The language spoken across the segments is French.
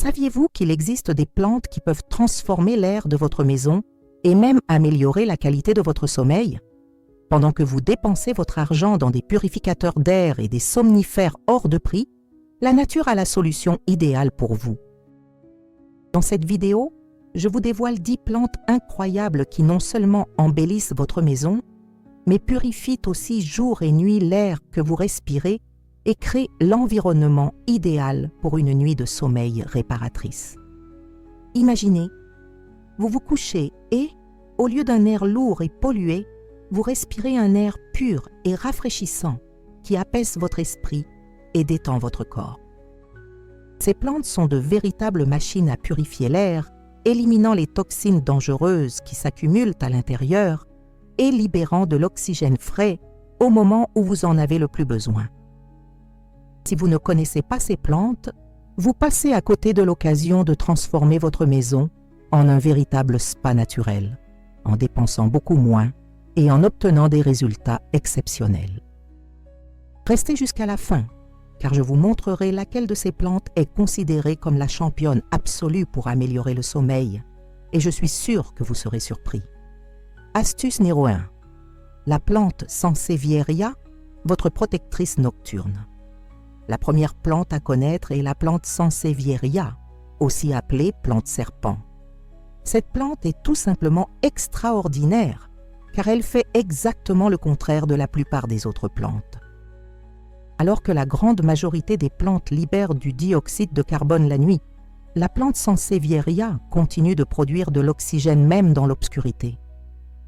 Saviez-vous qu'il existe des plantes qui peuvent transformer l'air de votre maison et même améliorer la qualité de votre sommeil? Pendant que vous dépensez votre argent dans des purificateurs d'air et des somnifères hors de prix, la nature a la solution idéale pour vous. Dans cette vidéo, je vous dévoile 10 plantes incroyables qui non seulement embellissent votre maison, mais purifient aussi jour et nuit l'air que vous respirez et créent l'environnement idéal pour une nuit de sommeil réparatrice. Imaginez, vous vous couchez et, au lieu d'un air lourd et pollué, vous respirez un air pur et rafraîchissant qui apaise votre esprit et détend votre corps. Ces plantes sont de véritables machines à purifier l'air, éliminant les toxines dangereuses qui s'accumulent à l'intérieur et libérant de l'oxygène frais au moment où vous en avez le plus besoin. Si vous ne connaissez pas ces plantes, vous passez à côté de l'occasion de transformer votre maison en un véritable spa naturel, en dépensant beaucoup moins et en obtenant des résultats exceptionnels. Restez jusqu'à la fin, car je vous montrerai laquelle de ces plantes est considérée comme la championne absolue pour améliorer le sommeil, et je suis sûr que vous serez surpris. Astuce numéro 1. La plante Sansevieria, votre protectrice nocturne. La première plante à connaître est la plante Sansevieria, aussi appelée plante serpent. Cette plante est tout simplement extraordinaire, car elle fait exactement le contraire de la plupart des autres plantes. Alors que la grande majorité des plantes libèrent du dioxyde de carbone la nuit, la plante Sansevieria continue de produire de l'oxygène même dans l'obscurité.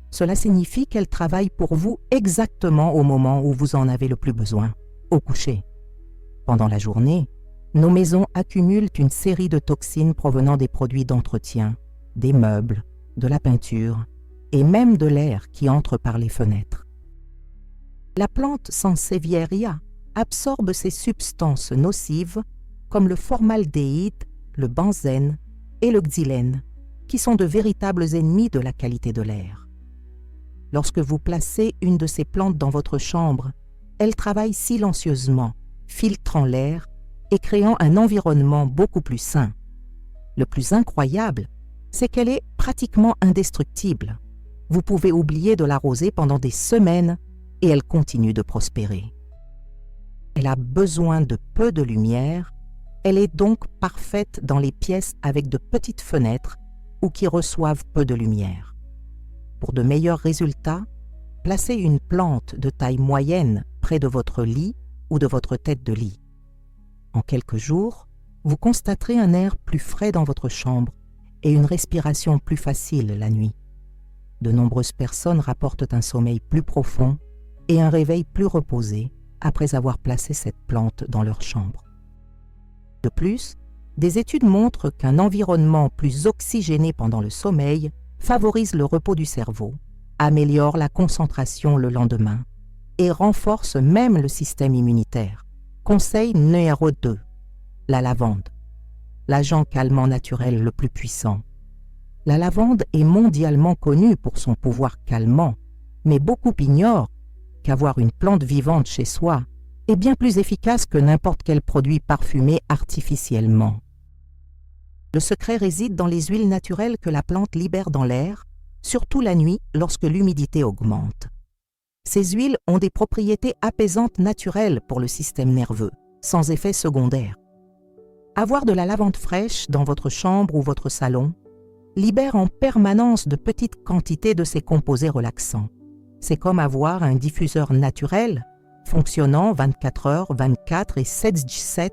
Cela signifie qu'elle travaille pour vous exactement au moment où vous en avez le plus besoin, au coucher. Pendant la journée, nos maisons accumulent une série de toxines provenant des produits d'entretien, des meubles, de la peinture et même de l'air qui entre par les fenêtres. La plante Sansevieria absorbe ces substances nocives comme le formaldéhyde, le benzène et le xylène, qui sont de véritables ennemis de la qualité de l'air. Lorsque vous placez une de ces plantes dans votre chambre, elle travaille silencieusement, filtrant l'air et créant un environnement beaucoup plus sain. Le plus incroyable, c'est qu'elle est pratiquement indestructible. Vous pouvez oublier de l'arroser pendant des semaines et elle continue de prospérer. Elle a besoin de peu de lumière, elle est donc parfaite dans les pièces avec de petites fenêtres ou qui reçoivent peu de lumière. Pour de meilleurs résultats, placez une plante de taille moyenne près de votre lit ou de votre tête de lit. En quelques jours, vous constaterez un air plus frais dans votre chambre et une respiration plus facile la nuit. De nombreuses personnes rapportent un sommeil plus profond et un réveil plus reposé après avoir placé cette plante dans leur chambre. De plus, des études montrent qu'un environnement plus oxygéné pendant le sommeil favorise le repos du cerveau, améliore la concentration le lendemain et renforce même le système immunitaire. Conseil numéro 2. La lavande. L'agent calmant naturel le plus puissant. La lavande est mondialement connue pour son pouvoir calmant, mais beaucoup ignorent qu'avoir une plante vivante chez soi est bien plus efficace que n'importe quel produit parfumé artificiellement. Le secret réside dans les huiles naturelles que la plante libère dans l'air, surtout la nuit lorsque l'humidité augmente. Ces huiles ont des propriétés apaisantes naturelles pour le système nerveux, sans effet secondaire. Avoir de la lavande fraîche dans votre chambre ou votre salon libère en permanence de petites quantités de ces composés relaxants. C'est comme avoir un diffuseur naturel fonctionnant 24h/24 et 7/7.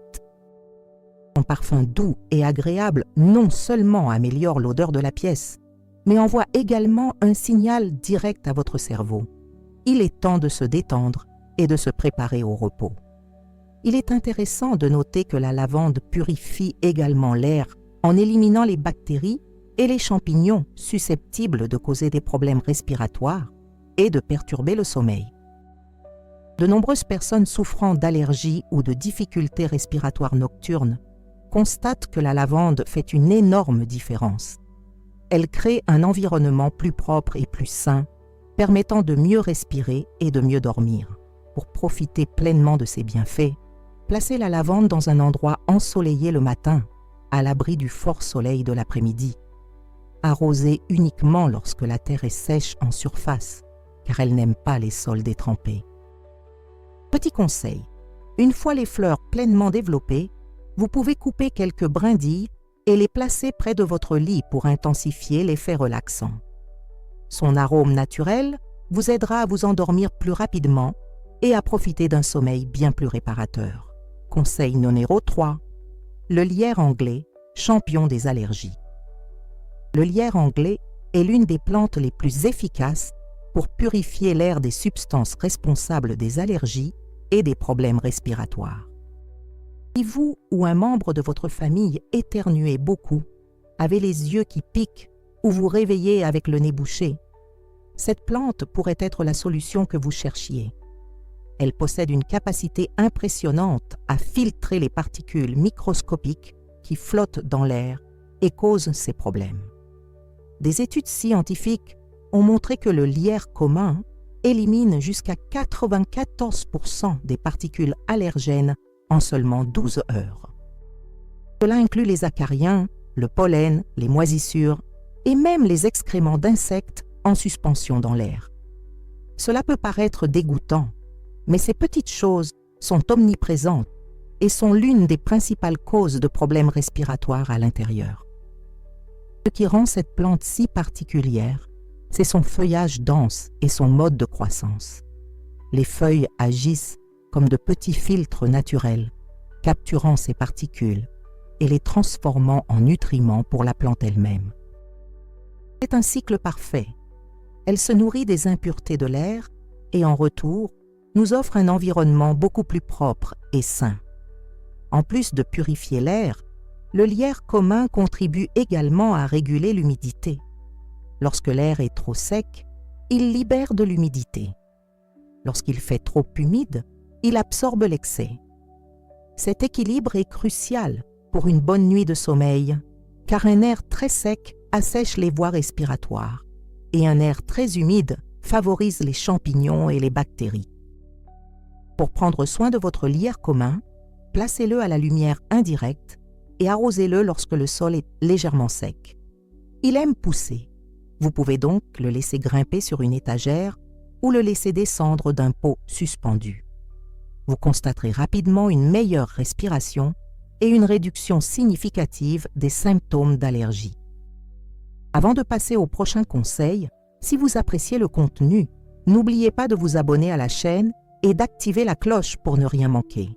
Son parfum doux et agréable non seulement améliore l'odeur de la pièce, mais envoie également un signal direct à votre cerveau. Il est temps de se détendre et de se préparer au repos. Il est intéressant de noter que la lavande purifie également l'air en éliminant les bactéries et les champignons susceptibles de causer des problèmes respiratoires et de perturber le sommeil. De nombreuses personnes souffrant d'allergies ou de difficultés respiratoires nocturnes constatent que la lavande fait une énorme différence. Elle crée un environnement plus propre et plus sain, permettant de mieux respirer et de mieux dormir. Pour profiter pleinement de ses bienfaits, placez la lavande dans un endroit ensoleillé le matin à l'abri du fort soleil de l'après-midi. Arrosez uniquement lorsque la terre est sèche en surface, car elle n'aime pas les sols détrempés. Petit conseil, une fois les fleurs pleinement développées, vous pouvez couper quelques brindilles et les placer près de votre lit pour intensifier l'effet relaxant. Son arôme naturel vous aidera à vous endormir plus rapidement et à profiter d'un sommeil bien plus réparateur. Conseil numéro 3. Le lierre anglais, champion des allergies. Le lierre anglais est l'une des plantes les plus efficaces pour purifier l'air des substances responsables des allergies et des problèmes respiratoires. Si vous ou un membre de votre famille éternuez beaucoup, avez les yeux qui piquent ou vous réveillez avec le nez bouché, cette plante pourrait être la solution que vous cherchiez. Elle possède une capacité impressionnante à filtrer les particules microscopiques qui flottent dans l'air et causent ces problèmes. Des études scientifiques ont montré que le lierre commun élimine jusqu'à 94% des particules allergènes en seulement 12 heures. Cela inclut les acariens, le pollen, les moisissures et même les excréments d'insectes en suspension dans l'air. Cela peut paraître dégoûtant, mais ces petites choses sont omniprésentes et sont l'une des principales causes de problèmes respiratoires à l'intérieur. Ce qui rend cette plante si particulière, c'est son feuillage dense et son mode de croissance. Les feuilles agissent comme de petits filtres naturels, capturant ces particules et les transformant en nutriments pour la plante elle-même. C'est un cycle parfait. Elle se nourrit des impuretés de l'air et en retour, nous offre un environnement beaucoup plus propre et sain. En plus de purifier l'air, le lierre commun contribue également à réguler l'humidité. Lorsque l'air est trop sec, il libère de l'humidité. Lorsqu'il fait trop humide, il absorbe l'excès. Cet équilibre est crucial pour une bonne nuit de sommeil, car un air très sec assèche les voies respiratoires et un air très humide favorise les champignons et les bactéries. Pour prendre soin de votre lierre commun, placez-le à la lumière indirecte et arrosez-le lorsque le sol est légèrement sec. Il aime pousser. Vous pouvez donc le laisser grimper sur une étagère ou le laisser descendre d'un pot suspendu. Vous constaterez rapidement une meilleure respiration et une réduction significative des symptômes d'allergie. Avant de passer au prochain conseil, si vous appréciez le contenu, n'oubliez pas de vous abonner à la chaîne et d'activer la cloche pour ne rien manquer.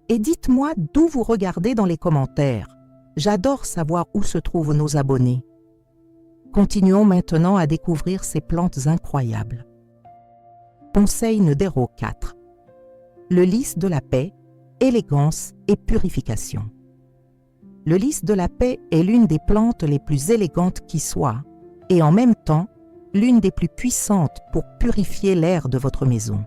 Et dites-moi d'où vous regardez dans les commentaires. J'adore savoir où se trouvent nos abonnés. Continuons maintenant à découvrir ces plantes incroyables. Conseil numéro 4. Le lys de la paix, élégance et purification. Le lys de la paix est l'une des plantes les plus élégantes qui soit et en même temps l'une des plus puissantes pour purifier l'air de votre maison.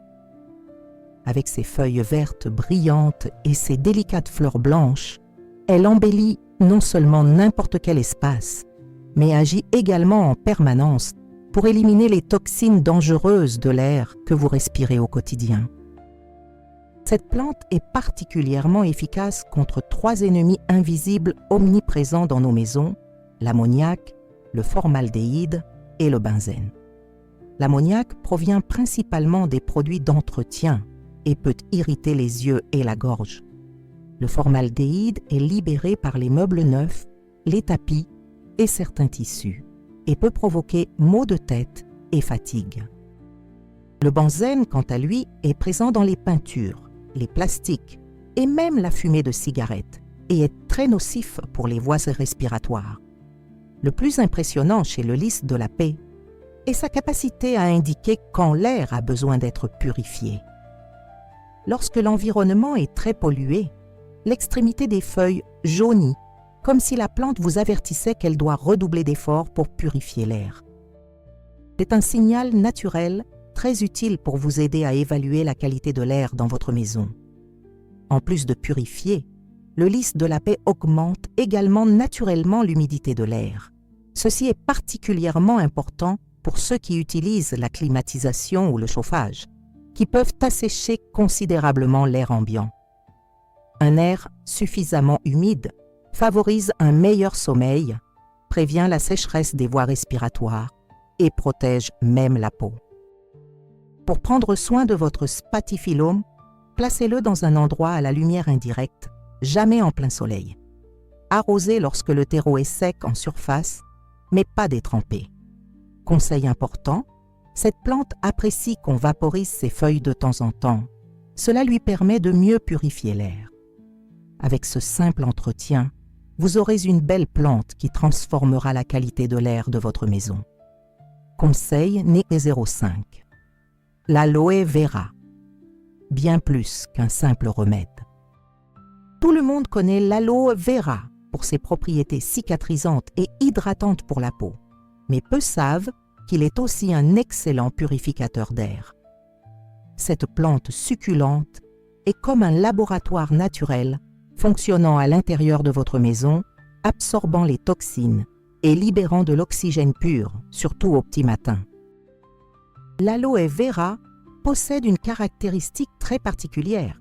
Avec ses feuilles vertes brillantes et ses délicates fleurs blanches, elle embellit non seulement n'importe quel espace, mais agit également en permanence pour éliminer les toxines dangereuses de l'air que vous respirez au quotidien. Cette plante est particulièrement efficace contre 3 ennemis invisibles omniprésents dans nos maisons, l'ammoniac, le formaldéhyde et le benzène. L'ammoniac provient principalement des produits d'entretien et peut irriter les yeux et la gorge. Le formaldéhyde est libéré par les meubles neufs, les tapis et certains tissus et peut provoquer maux de tête et fatigue. Le benzène, quant à lui, est présent dans les peintures, les plastiques et même la fumée de cigarettes et est très nocif pour les voies respiratoires. Le plus impressionnant chez le lys de la paix est sa capacité à indiquer quand l'air a besoin d'être purifié. Lorsque l'environnement est très pollué, l'extrémité des feuilles jaunit, comme si la plante vous avertissait qu'elle doit redoubler d'efforts pour purifier l'air. C'est un signal naturel très utile pour vous aider à évaluer la qualité de l'air dans votre maison. En plus de purifier, le lys de la paix augmente également naturellement l'humidité de l'air. Ceci est particulièrement important pour ceux qui utilisent la climatisation ou le chauffage, qui peuvent assécher considérablement l'air ambiant. Un air suffisamment humide favorise un meilleur sommeil, prévient la sécheresse des voies respiratoires et protège même la peau. Pour prendre soin de votre spathiphyllum, placez-le dans un endroit à la lumière indirecte, jamais en plein soleil. Arrosez lorsque le terreau est sec en surface, mais pas détrempé. Conseil important, cette plante apprécie qu'on vaporise ses feuilles de temps en temps. Cela lui permet de mieux purifier l'air. Avec ce simple entretien, vous aurez une belle plante qui transformera la qualité de l'air de votre maison. Conseil né 05. L'aloe vera. Bien plus qu'un simple remède. Tout le monde connaît l'aloe vera pour ses propriétés cicatrisantes et hydratantes pour la peau, mais peu savent qu'il est aussi un excellent purificateur d'air. Cette plante succulente est comme un laboratoire naturel fonctionnant à l'intérieur de votre maison, absorbant les toxines et libérant de l'oxygène pur, surtout au petit matin. L'aloe vera possède une caractéristique très particulière.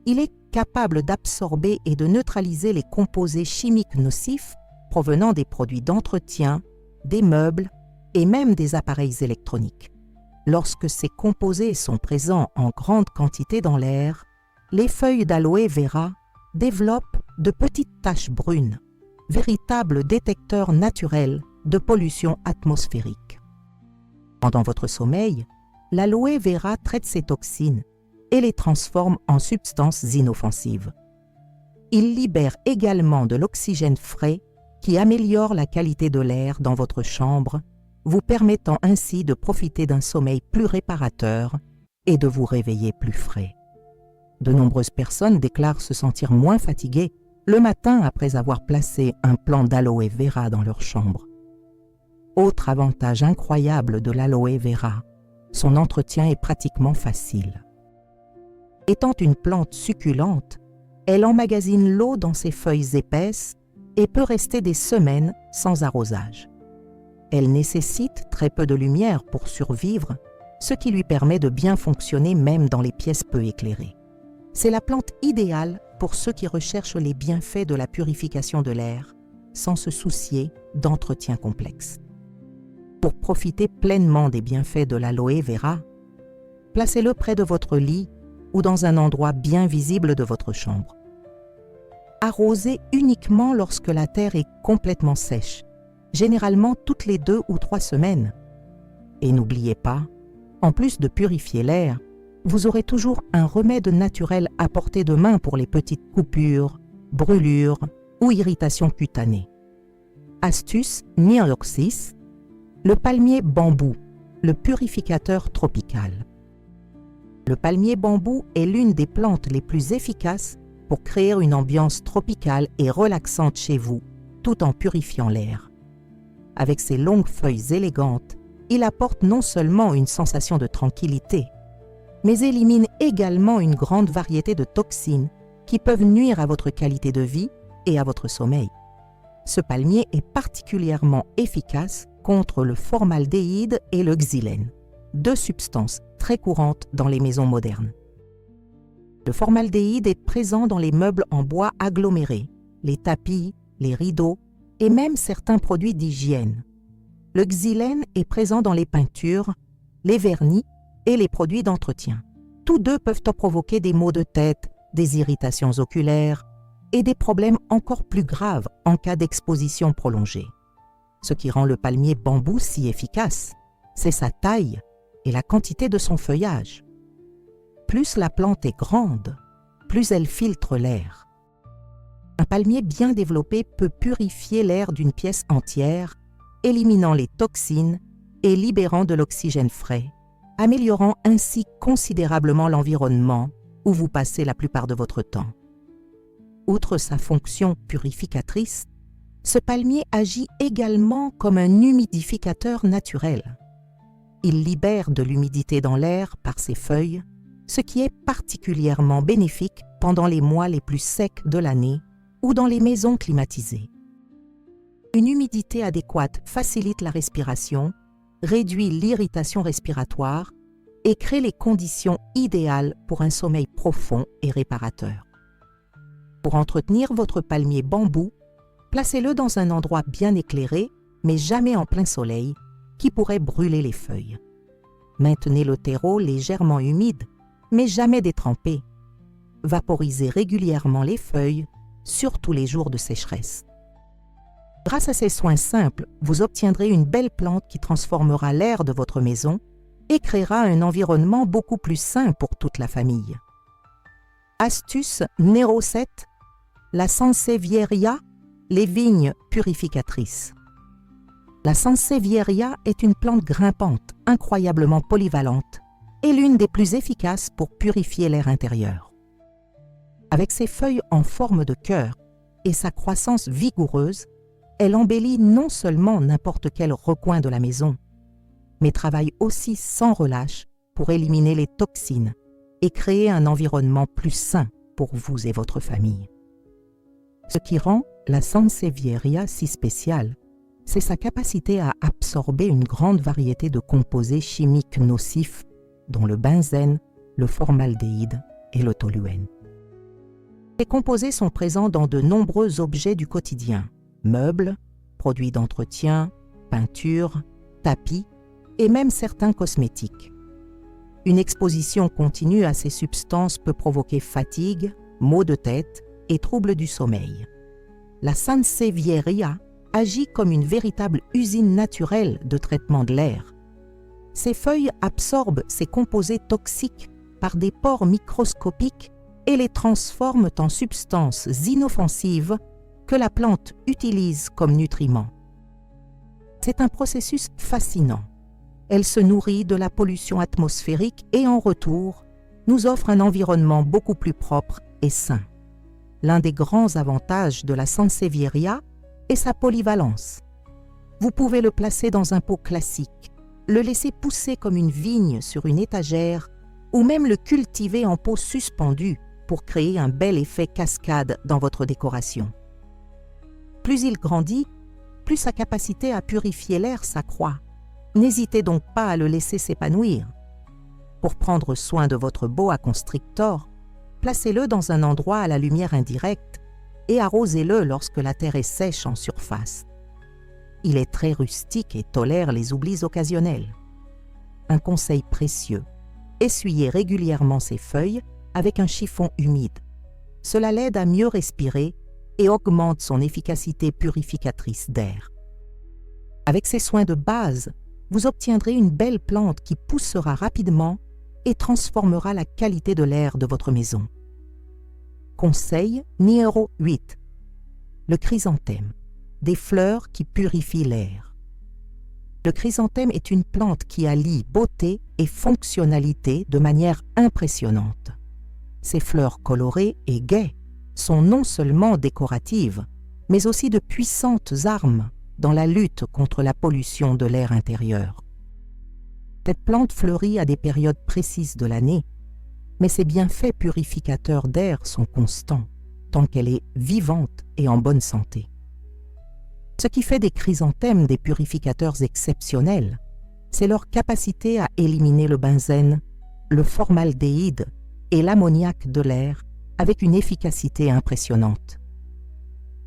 Il est capable d'absorber et de neutraliser les composés chimiques nocifs provenant des produits d'entretien, des meubles et même des appareils électroniques. Lorsque ces composés sont présents en grande quantité dans l'air, les feuilles d'aloe vera développent de petites taches brunes, véritables détecteurs naturels de pollution atmosphérique. Pendant votre sommeil, l'aloe vera traite ces toxines et les transforme en substances inoffensives. Il libère également de l'oxygène frais qui améliore la qualité de l'air dans votre chambre, vous permettant ainsi de profiter d'un sommeil plus réparateur et de vous réveiller plus frais. De nombreuses personnes déclarent se sentir moins fatiguées le matin après avoir placé un plant d'aloe vera dans leur chambre. Autre avantage incroyable de l'aloe vera, son entretien est pratiquement facile. Étant une plante succulente, elle emmagasine l'eau dans ses feuilles épaisses et peut rester des semaines sans arrosage. Elle nécessite très peu de lumière pour survivre, ce qui lui permet de bien fonctionner même dans les pièces peu éclairées. C'est la plante idéale pour ceux qui recherchent les bienfaits de la purification de l'air, sans se soucier d'entretien complexe. Pour profiter pleinement des bienfaits de l'aloe vera, placez-le près de votre lit ou dans un endroit bien visible de votre chambre. Arrosez uniquement lorsque la terre est complètement sèche, généralement toutes les 2 ou 3 semaines. Et n'oubliez pas, en plus de purifier l'air, vous aurez toujours un remède naturel à portée de main pour les petites coupures, brûlures ou irritations cutanées. Astuce Nioxis, le palmier bambou, le purificateur tropical. Le palmier bambou est l'une des plantes les plus efficaces pour créer une ambiance tropicale et relaxante chez vous, tout en purifiant l'air. Avec ses longues feuilles élégantes, il apporte non seulement une sensation de tranquillité, mais élimine également une grande variété de toxines qui peuvent nuire à votre qualité de vie et à votre sommeil. Ce palmier est particulièrement efficace contre le formaldéhyde et le xylène, 2 substances très courantes dans les maisons modernes. Le formaldéhyde est présent dans les meubles en bois agglomérés, les tapis, les rideaux et même certains produits d'hygiène. Le xylène est présent dans les peintures, les vernis et les produits d'entretien. Tous deux peuvent provoquer des maux de tête, des irritations oculaires et des problèmes encore plus graves en cas d'exposition prolongée. Ce qui rend le palmier bambou si efficace, c'est sa taille et la quantité de son feuillage. Plus la plante est grande, plus elle filtre l'air. Un palmier bien développé peut purifier l'air d'une pièce entière, éliminant les toxines et libérant de l'oxygène frais, améliorant ainsi considérablement l'environnement où vous passez la plupart de votre temps. Outre sa fonction purificatrice, ce palmier agit également comme un humidificateur naturel. Il libère de l'humidité dans l'air par ses feuilles, ce qui est particulièrement bénéfique pendant les mois les plus secs de l'année ou dans les maisons climatisées. Une humidité adéquate facilite la respiration, réduit l'irritation respiratoire et crée les conditions idéales pour un sommeil profond et réparateur. Pour entretenir votre palmier bambou, Placez-le dans un endroit bien éclairé, mais jamais en plein soleil, qui pourrait brûler les feuilles. Maintenez le terreau légèrement humide, mais jamais détrempé. Vaporisez régulièrement les feuilles, surtout les jours de sécheresse. Grâce à ces soins simples, vous obtiendrez une belle plante qui transformera l'air de votre maison et créera un environnement beaucoup plus sain pour toute la famille. Astuce numéro 7, la Sansevieria, les vignes purificatrices. La Sansevieria est une plante grimpante, incroyablement polyvalente et l'une des plus efficaces pour purifier l'air intérieur. Avec ses feuilles en forme de cœur et sa croissance vigoureuse, elle embellit non seulement n'importe quel recoin de la maison, mais travaille aussi sans relâche pour éliminer les toxines et créer un environnement plus sain pour vous et votre famille. Ce qui rend la Sansevieria si spéciale, c'est sa capacité à absorber une grande variété de composés chimiques nocifs, dont le benzène, le formaldéhyde et le toluène. Ces composés sont présents dans de nombreux objets du quotidien, meubles, produits d'entretien, peintures, tapis et même certains cosmétiques. Une exposition continue à ces substances peut provoquer fatigue, maux de tête et troubles du sommeil. La Sansevieria agit comme une véritable usine naturelle de traitement de l'air. Ses feuilles absorbent ces composés toxiques par des pores microscopiques et les transforment en substances inoffensives que la plante utilise comme nutriments. C'est un processus fascinant. Elle se nourrit de la pollution atmosphérique et en retour, nous offre un environnement beaucoup plus propre et sain. L'un des grands avantages de la Sansevieria est sa polyvalence. Vous pouvez le placer dans un pot classique, le laisser pousser comme une vigne sur une étagère ou même le cultiver en pot suspendu pour créer un bel effet cascade dans votre décoration. Plus il grandit, plus sa capacité à purifier l'air s'accroît. N'hésitez donc pas à le laisser s'épanouir. Pour prendre soin de votre boa constrictor, placez-le dans un endroit à la lumière indirecte et arrosez-le lorsque la terre est sèche en surface. Il est très rustique et tolère les oublis occasionnels. Un conseil précieux, essuyez régulièrement ses feuilles avec un chiffon humide. Cela l'aide à mieux respirer et augmente son efficacité purificatrice d'air. Avec ces soins de base, vous obtiendrez une belle plante qui poussera rapidement et transformera la qualité de l'air de votre maison. Conseil numéro 8. Le chrysanthème, des fleurs qui purifient l'air. Le chrysanthème est une plante qui allie beauté et fonctionnalité de manière impressionnante. Ses fleurs colorées et gaies sont non seulement décoratives, mais aussi de puissantes armes dans la lutte contre la pollution de l'air intérieur. Cette plante fleurit à des périodes précises de l'année, mais ses bienfaits purificateurs d'air sont constants, tant qu'elle est vivante et en bonne santé. Ce qui fait des chrysanthèmes des purificateurs exceptionnels, c'est leur capacité à éliminer le benzène, le formaldéhyde et l'ammoniac de l'air avec une efficacité impressionnante.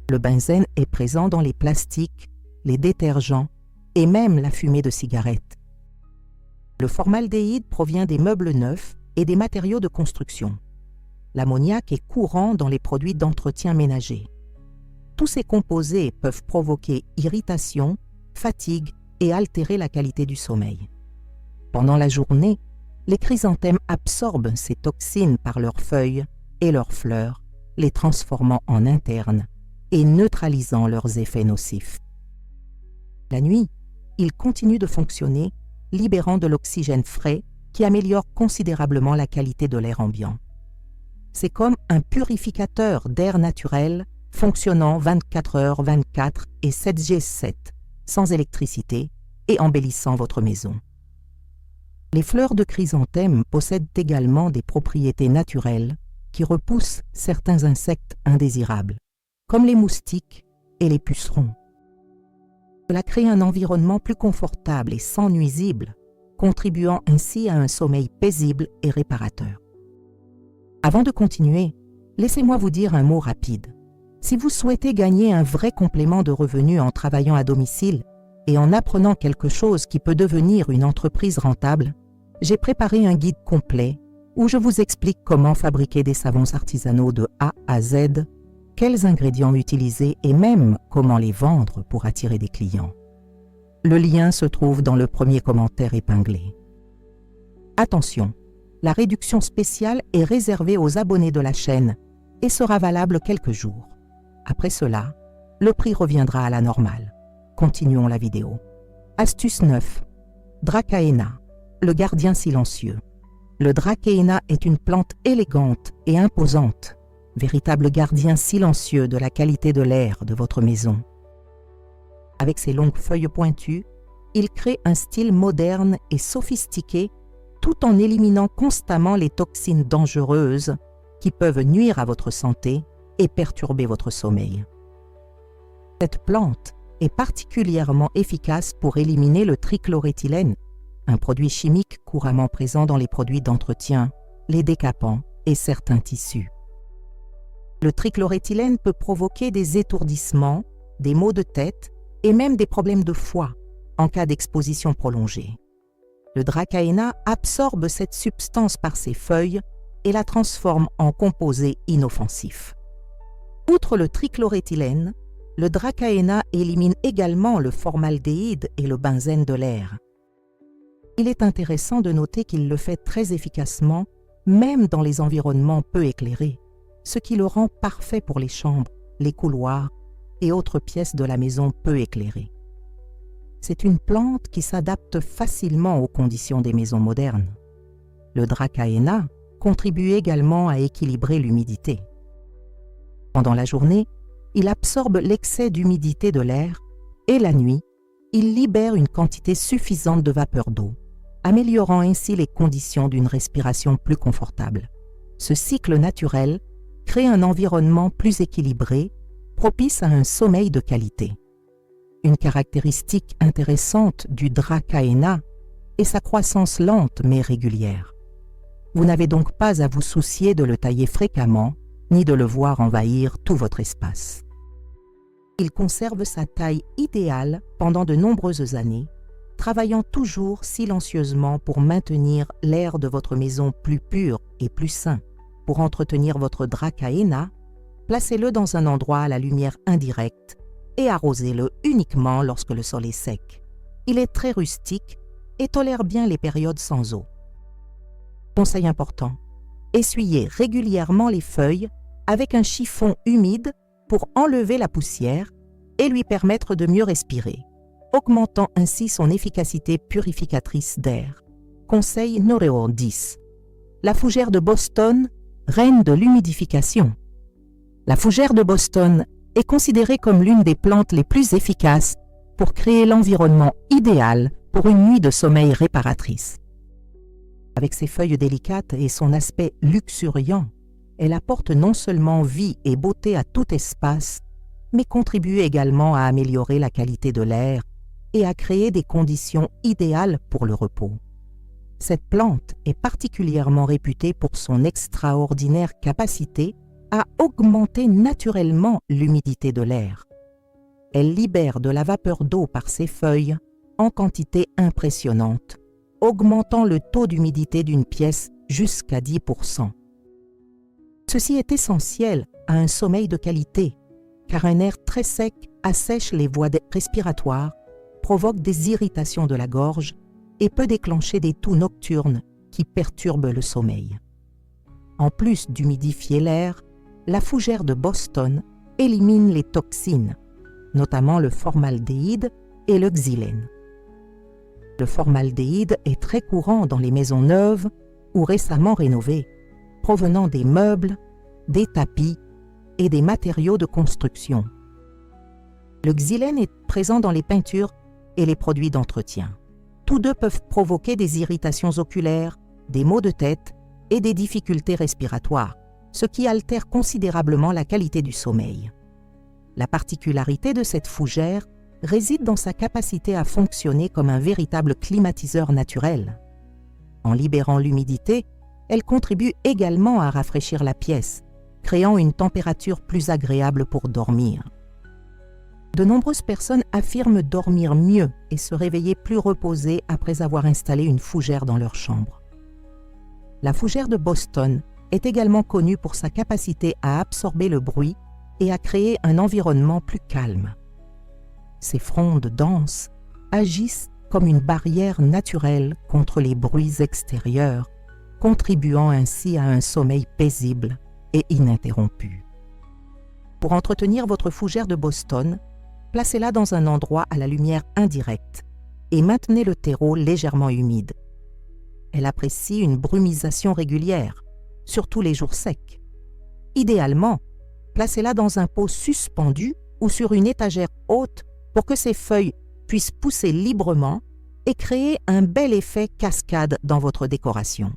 Le benzène est présent dans les plastiques, les détergents et même la fumée de cigarettes. Le formaldéhyde provient des meubles neufs et des matériaux de construction. L'ammoniac est courant dans les produits d'entretien ménager. Tous ces composés peuvent provoquer irritation, fatigue et altérer la qualité du sommeil. Pendant la journée, les chrysanthèmes absorbent ces toxines par leurs feuilles et leurs fleurs, les transformant en internes et neutralisant leurs effets nocifs. La nuit, ils continuent de fonctionner, libérant de l'oxygène frais qui améliore considérablement la qualité de l'air ambiant. C'est comme un purificateur d'air naturel fonctionnant 24h/24 et 7G7, sans électricité et embellissant votre maison. Les fleurs de chrysanthème possèdent également des propriétés naturelles qui repoussent certains insectes indésirables, comme les moustiques et les pucerons. Cela crée un environnement plus confortable et sans nuisibles, contribuant ainsi à un sommeil paisible et réparateur. Avant de continuer, laissez-moi vous dire un mot rapide. Si vous souhaitez gagner un vrai complément de revenus en travaillant à domicile et en apprenant quelque chose qui peut devenir une entreprise rentable, j'ai préparé un guide complet où je vous explique comment fabriquer des savons artisanaux de A à Z, quels ingrédients utiliser et même comment les vendre pour attirer des clients. Le lien se trouve dans le premier commentaire épinglé. Attention, la réduction spéciale est réservée aux abonnés de la chaîne et sera valable quelques jours. Après cela, le prix reviendra à la normale. Continuons la vidéo. Astuce 9. Dracaena, le gardien silencieux. Le Dracaena est une plante élégante et imposante, véritable gardien silencieux de la qualité de l'air de votre maison. Avec ses longues feuilles pointues, il crée un style moderne et sophistiqué tout en éliminant constamment les toxines dangereuses qui peuvent nuire à votre santé et perturber votre sommeil. Cette plante est particulièrement efficace pour éliminer le trichloréthylène, un produit chimique couramment présent dans les produits d'entretien, les décapants et certains tissus. Le trichloréthylène peut provoquer des étourdissements, des maux de tête et même des problèmes de foie en cas d'exposition prolongée. Le Dracaena absorbe cette substance par ses feuilles et la transforme en composé inoffensif. Outre le trichloréthylène, le Dracaena élimine également le formaldéhyde et le benzène de l'air. Il est intéressant de noter qu'il le fait très efficacement, même dans les environnements peu éclairés, ce qui le rend parfait pour les chambres, les couloirs et autres pièces de la maison peu éclairées. C'est une plante qui s'adapte facilement aux conditions des maisons modernes. Le Dracaena contribue également à équilibrer l'humidité. Pendant la journée, il absorbe l'excès d'humidité de l'air et la nuit, il libère une quantité suffisante de vapeur d'eau, améliorant ainsi les conditions d'une respiration plus confortable. Ce cycle naturel crée un environnement plus équilibré, propice à un sommeil de qualité. Une caractéristique intéressante du Dracaena est sa croissance lente mais régulière. Vous n'avez donc pas à vous soucier de le tailler fréquemment, ni de le voir envahir tout votre espace. Il conserve sa taille idéale pendant de nombreuses années, travaillant toujours silencieusement pour maintenir l'air de votre maison plus pur et plus sain. Pour entretenir votre Dracaena, placez-le dans un endroit à la lumière indirecte et arrosez-le uniquement lorsque le sol est sec. Il est très rustique et tolère bien les périodes sans eau. Conseil important, essuyez régulièrement les feuilles avec un chiffon humide pour enlever la poussière et lui permettre de mieux respirer, augmentant ainsi son efficacité purificatrice d'air. Conseil numéro 10. La fougère de Boston, reine de l'humidification. La fougère de Boston est considérée comme l'une des plantes les plus efficaces pour créer l'environnement idéal pour une nuit de sommeil réparatrice. Avec ses feuilles délicates et son aspect luxuriant, elle apporte non seulement vie et beauté à tout espace, mais contribue également à améliorer la qualité de l'air et à créer des conditions idéales pour le repos. Cette plante est particulièrement réputée pour son extraordinaire capacité à augmenter naturellement l'humidité de l'air. Elle libère de la vapeur d'eau par ses feuilles en quantité impressionnante, augmentant le taux d'humidité d'une pièce jusqu'à 10%. Ceci est essentiel à un sommeil de qualité, car un air très sec assèche les voies respiratoires, provoque des irritations de la gorge et peut déclencher des toux nocturnes qui perturbent le sommeil. En plus d'humidifier l'air, la fougère de Boston élimine les toxines, notamment le formaldéhyde et le xylène. Le formaldéhyde est très courant dans les maisons neuves ou récemment rénovées, provenant des meubles, des tapis et des matériaux de construction. Le xylène est présent dans les peintures et les produits d'entretien. Tous deux peuvent provoquer des irritations oculaires, des maux de tête et des difficultés respiratoires, ce qui altère considérablement la qualité du sommeil. La particularité de cette fougère réside dans sa capacité à fonctionner comme un véritable climatiseur naturel. En libérant l'humidité, elle contribue également à rafraîchir la pièce, créant une température plus agréable pour dormir. De nombreuses personnes affirment dormir mieux et se réveiller plus reposées après avoir installé une fougère dans leur chambre. La fougère de Boston est également connue pour sa capacité à absorber le bruit et à créer un environnement plus calme. Ces frondes denses agissent comme une barrière naturelle contre les bruits extérieurs, contribuant ainsi à un sommeil paisible et ininterrompu. Pour entretenir votre fougère de Boston, placez-la dans un endroit à la lumière indirecte et maintenez le terreau légèrement humide. Elle apprécie une brumisation régulière, surtout les jours secs. Idéalement, placez-la dans un pot suspendu ou sur une étagère haute pour que ses feuilles puissent pousser librement et créer un bel effet cascade dans votre décoration.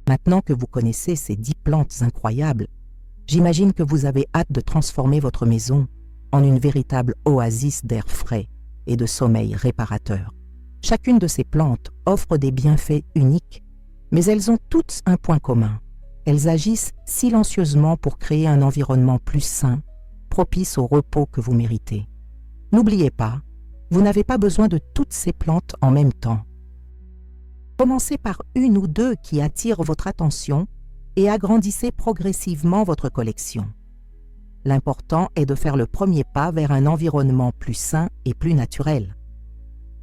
Maintenant que vous connaissez ces 10 plantes incroyables, j'imagine que vous avez hâte de transformer votre maison en une véritable oasis d'air frais et de sommeil réparateur. Chacune de ces plantes offre des bienfaits uniques, mais elles ont toutes un point commun. Elles agissent silencieusement pour créer un environnement plus sain, propice au repos que vous méritez. N'oubliez pas, vous n'avez pas besoin de toutes ces plantes en même temps. Commencez par une ou deux qui attirent votre attention et agrandissez progressivement votre collection. L'important est de faire le premier pas vers un environnement plus sain et plus naturel.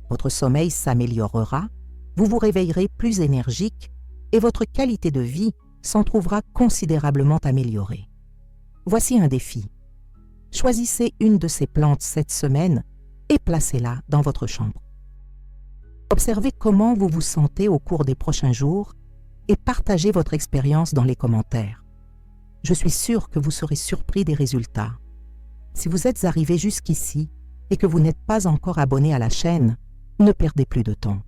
Votre sommeil s'améliorera, vous vous réveillerez plus énergique et votre qualité de vie s'en trouvera considérablement améliorée. Voici un défi. Choisissez une de ces plantes cette semaine et placez-la dans votre chambre. Observez comment vous vous sentez au cours des prochains jours et partagez votre expérience dans les commentaires. Je suis sûre que vous serez surpris des résultats. Si vous êtes arrivé jusqu'ici et que vous n'êtes pas encore abonné à la chaîne, ne perdez plus de temps.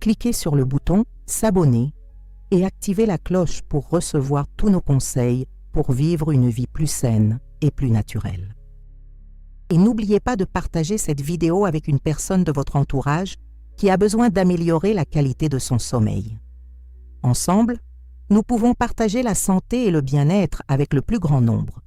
Cliquez sur le bouton « S'abonner » et activez la cloche pour recevoir tous nos conseils pour vivre une vie plus saine et plus naturelle. Et n'oubliez pas de partager cette vidéo avec une personne de votre entourage qui a besoin d'améliorer la qualité de son sommeil. Ensemble, nous pouvons partager la santé et le bien-être avec le plus grand nombre.